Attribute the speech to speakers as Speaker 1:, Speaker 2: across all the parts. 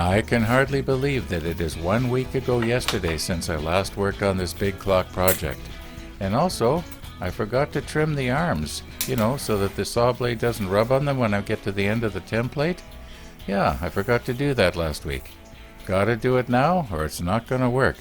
Speaker 1: I can hardly believe that it is 1 week ago yesterday since I last worked on this big clock project. And also, I forgot to trim the arms, so that the saw blade doesn't rub on them when I get to the end of the template. Yeah, I forgot to do that last week. Gotta do it now or it's not gonna work.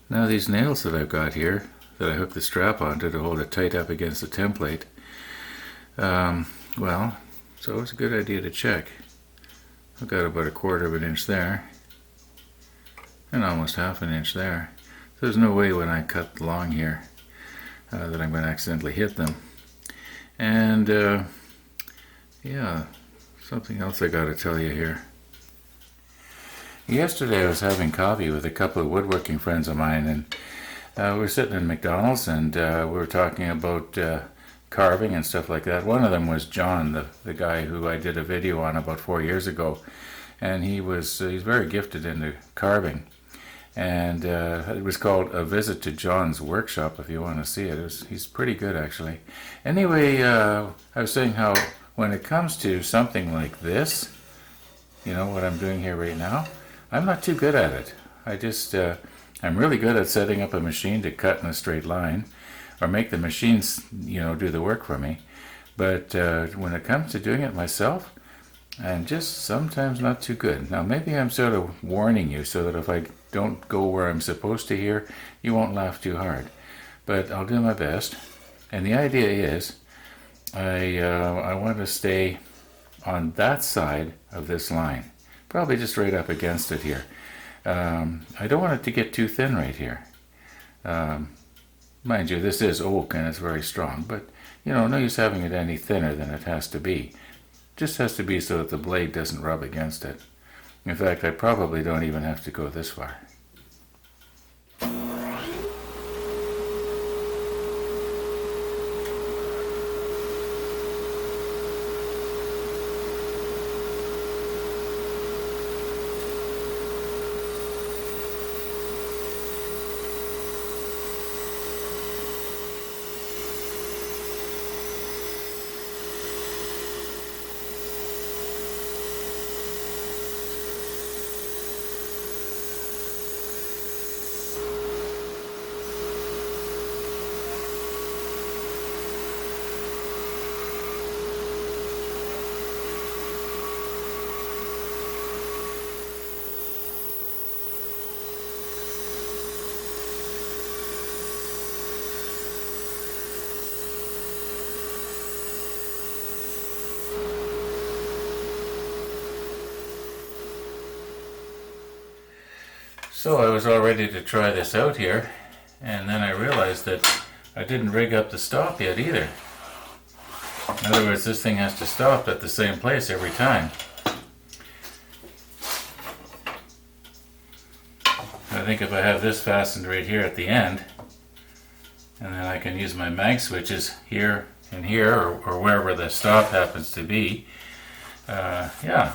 Speaker 1: Now these nails that I've got here, that I hooked the strap onto to hold it tight up against the template, well, it's always a good idea to check. I've got about 1/4 of an inch there, and almost 1/2 an inch there. So there's no way when I cut along here that I'm going to accidentally hit them. And yeah, something else I got to tell you here. Yesterday I was having coffee with a couple of woodworking friends of mine, and we were sitting in McDonald's, and we were talking about carving and stuff like that. One of them was John, the guy who I did a video on about 4 years ago, and he's very gifted in carving. And it was called A Visit to John's Workshop, if you want to see it. He's pretty good, actually. Anyway, I was saying how when it comes to something like this, what I'm doing here right now, I'm not too good at it. I'm really good at setting up a machine to cut in a straight line, or make the machines, do the work for me. But when it comes to doing it myself, I'm just sometimes not too good. Now maybe I'm sort of warning you so that if I don't go where I'm supposed to here, you won't laugh too hard. But I'll do my best. And the idea is, I want to stay on that side of this line. Probably just right up against it here. I don't want it to get too thin right here. Mind you, this is oak and it's very strong, but no use having it any thinner than it has to be. Just has to be so that the blade doesn't rub against it. In fact, I probably don't even have to go this far. So I was all ready to try this out here, and then I realized that I didn't rig up the stop yet either. In other words, this thing has to stop at the same place every time. I think if I have this fastened right here at the end, and then I can use my mag switches here and here, or wherever the stop happens to be, yeah,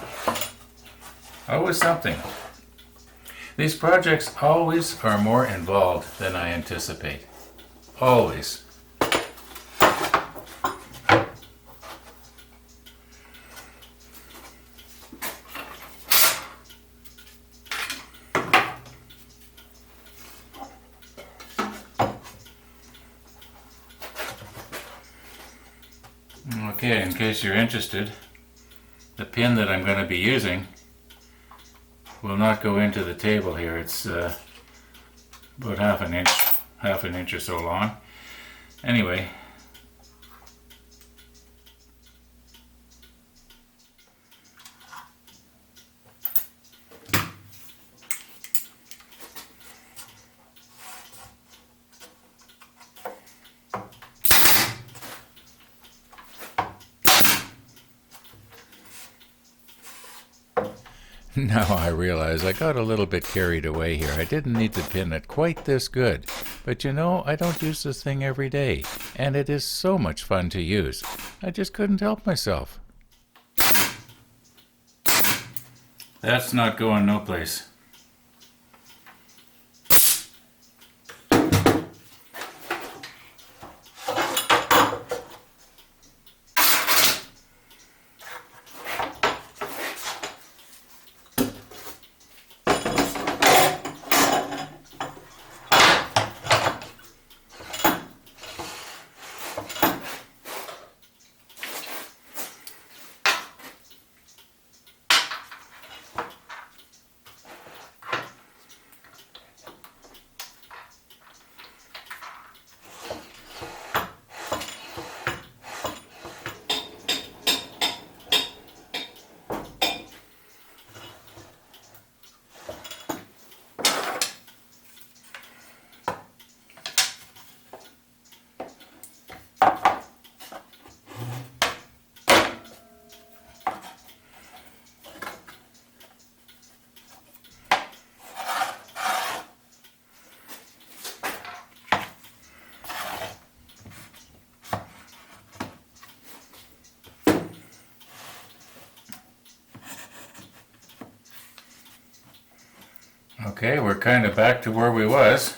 Speaker 1: always something. These projects always are more involved than I anticipate. Always. Okay, in case you're interested, the pin that I'm going to be using will not go into the table here. It's about half an inch or so long. Anyway, Now I realize I got a little bit carried away here. I didn't need to pin it quite this good. But you know, I don't use this thing every day, and it is so much fun to use. I just couldn't help myself. That's not going no place. Okay, we're kind of back to where we was,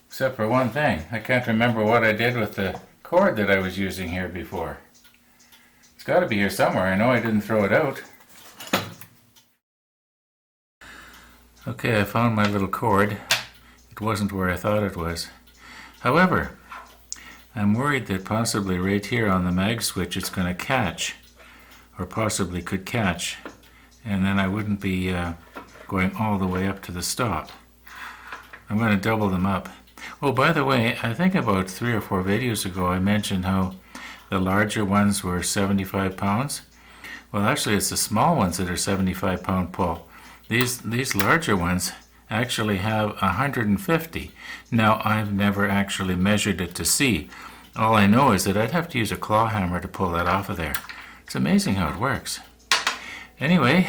Speaker 1: except for one thing. I can't remember what I did with the cord that I was using here before. It's got to be here somewhere. I know I didn't throw it out. Okay, I found my little cord. It wasn't where I thought it was. However, I'm worried that possibly right here on the mag switch it's going to catch, or possibly could catch, and then I wouldn't be going all the way up to the stop. I'm going to double them up. Oh, by the way, I think about 3 or 4 videos ago I mentioned how the larger ones were 75 pounds. Well, actually it's the small ones that are 75 pound pull. These larger ones actually have 150. Now, I've never actually measured it to see. All I know is that I'd have to use a claw hammer to pull that off of there. It's amazing how it works. Anyway,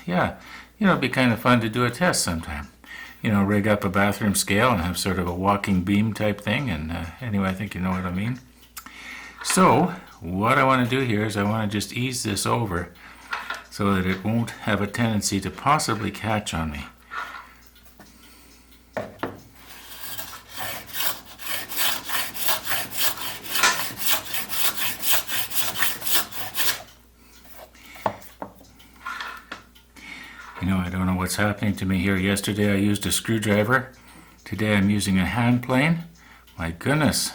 Speaker 1: yeah, you know, it'd be kind of fun to do a test sometime. You know, rig up a bathroom scale and have sort of a walking beam type thing. And anyway, I think you know what I mean. So, what I want to do here is I want to just ease this over so that it won't have a tendency to possibly catch on me. You know, I don't know what's happening to me here. Yesterday I used a screwdriver. Today I'm using a hand plane. My goodness.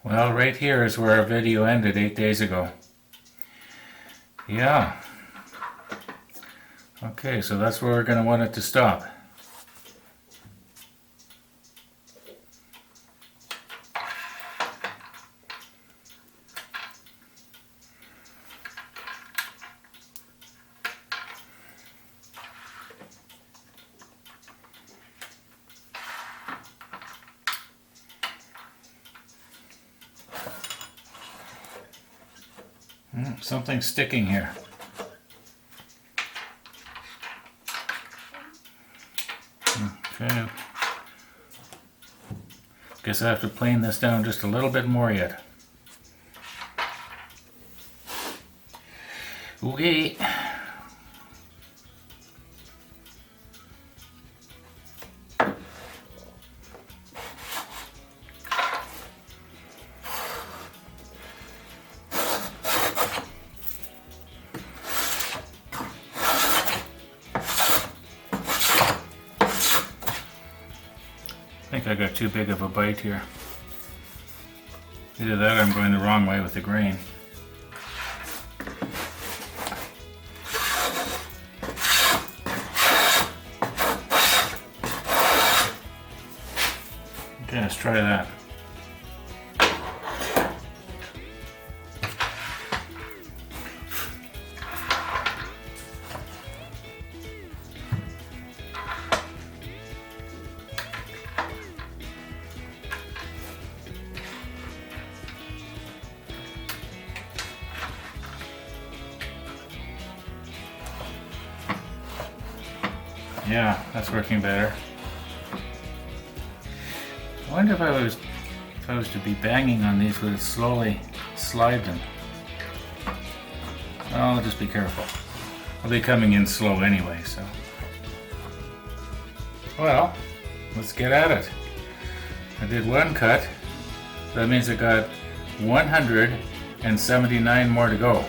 Speaker 1: Well, right here is where our video ended 8 days ago. Yeah. Okay, so that's where we're going to want it to stop. Something's sticking here. Okay. Guess I have to plane this down just a little bit more yet. Okay. I think I got too big of a bite here. Either that or I'm going the wrong way with the grain. Okay, let's try that. Yeah, that's working better. I wonder if I was to be banging on these, would it slowly slide them? Well, I'll just be careful. I'll be coming in slow anyway, so. Well, let's get at it. I did one cut. That means I got 179 more to go.